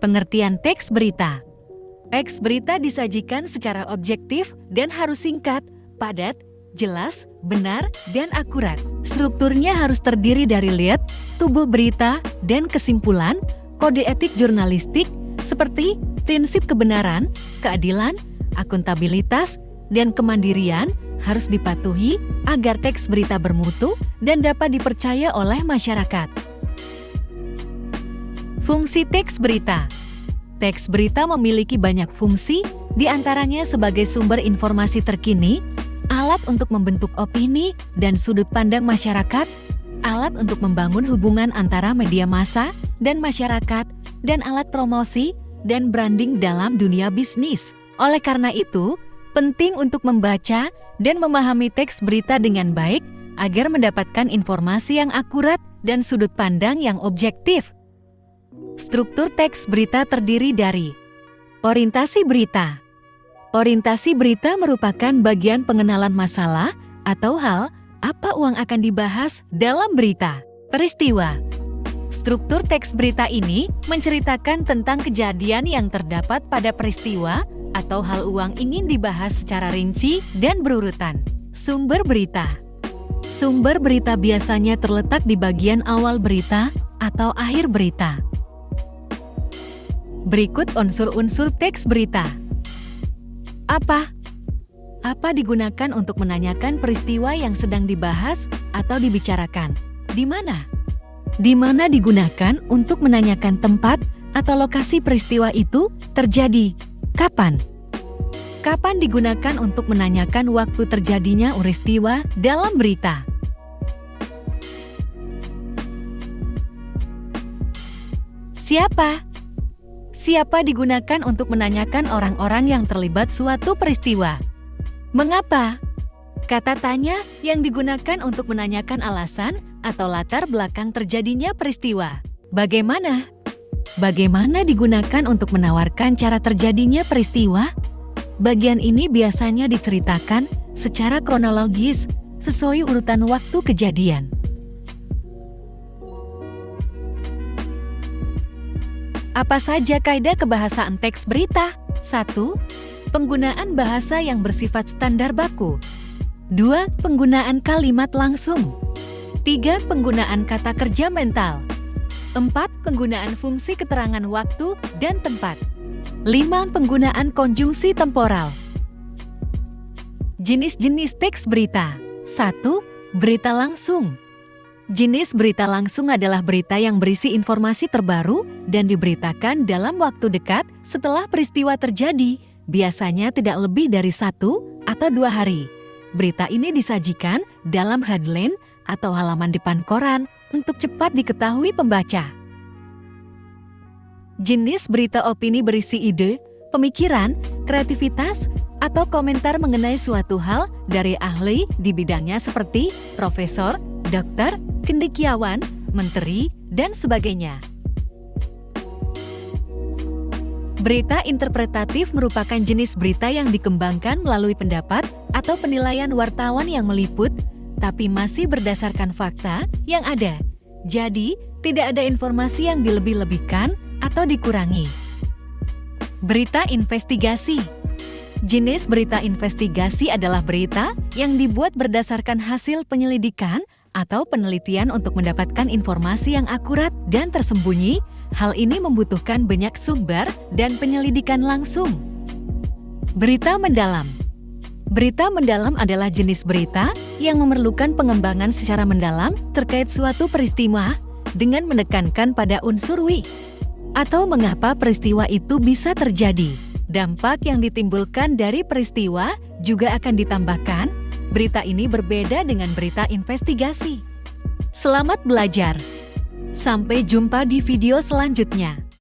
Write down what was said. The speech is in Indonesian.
Pengertian teks berita. Teks berita disajikan secara objektif dan harus singkat, padat, jelas, benar, dan akurat. Strukturnya harus terdiri dari lead, tubuh berita, dan kesimpulan, kode etik jurnalistik, seperti prinsip kebenaran, keadilan, akuntabilitas, dan kemandirian harus dipatuhi agar teks berita bermutu dan dapat dipercaya oleh masyarakat. Fungsi teks berita. Teks berita memiliki banyak fungsi, di antaranya sebagai sumber informasi terkini, alat untuk membentuk opini dan sudut pandang masyarakat, alat untuk membangun hubungan antara media massa dan masyarakat, dan alat promosi dan branding dalam dunia bisnis. Oleh karena itu, penting untuk membaca dan memahami teks berita dengan baik agar mendapatkan informasi yang akurat dan sudut pandang yang objektif. Struktur teks berita terdiri dari orientasi berita. Orientasi berita merupakan bagian pengenalan masalah atau hal apa yang akan dibahas dalam berita. Peristiwa. Struktur teks berita ini menceritakan tentang kejadian yang terdapat pada peristiwa atau hal yang ingin dibahas secara rinci dan berurutan. Sumber berita. Sumber berita biasanya terletak di bagian awal berita atau akhir berita. Berikut unsur-unsur teks berita. Apa? Apa digunakan untuk menanyakan peristiwa yang sedang dibahas atau dibicarakan? Di mana? Di mana digunakan untuk menanyakan tempat atau lokasi peristiwa itu terjadi? Kapan? Kapan digunakan untuk menanyakan waktu terjadinya peristiwa dalam berita? Siapa? Siapa digunakan untuk menanyakan orang-orang yang terlibat suatu peristiwa? Mengapa? Kata tanya yang digunakan untuk menanyakan alasan atau latar belakang terjadinya peristiwa. Bagaimana? Bagaimana digunakan untuk menawarkan cara terjadinya peristiwa? Bagian ini biasanya diceritakan secara kronologis sesuai urutan waktu kejadian. Apa saja kaidah kebahasaan teks berita? 1. Penggunaan bahasa yang bersifat standar baku. 2. Penggunaan kalimat langsung. 3. Penggunaan kata kerja mental. 4. Penggunaan fungsi keterangan waktu dan tempat. 5. Penggunaan konjungsi temporal. Jenis-jenis teks berita. 1. Berita langsung. Jenis berita langsung adalah berita yang berisi informasi terbaru dan diberitakan dalam waktu dekat setelah peristiwa terjadi, biasanya tidak lebih dari 1 atau 2 hari. Berita ini disajikan dalam headline atau halaman depan koran untuk cepat diketahui pembaca. Jenis berita opini berisi ide, pemikiran, kreativitas, atau komentar mengenai suatu hal dari ahli di bidangnya seperti profesor, dokter, cendekiawan, menteri, dan sebagainya. Berita interpretatif merupakan jenis berita yang dikembangkan melalui pendapat atau penilaian wartawan yang meliput, tapi masih berdasarkan fakta yang ada. Jadi, tidak ada informasi yang dilebih-lebihkan atau dikurangi. Berita investigasi. Jenis berita investigasi adalah berita yang dibuat berdasarkan hasil penyelidikan atau penelitian untuk mendapatkan informasi yang akurat dan tersembunyi. Hal ini membutuhkan banyak sumber dan penyelidikan langsung. Berita mendalam. Berita mendalam adalah jenis berita yang memerlukan pengembangan secara mendalam terkait suatu peristiwa dengan menekankan pada unsur "wi" atau mengapa peristiwa itu bisa terjadi. Dampak yang ditimbulkan dari peristiwa juga akan ditambahkan. Berita ini berbeda dengan berita investigasi. Selamat belajar. Sampai jumpa di video selanjutnya.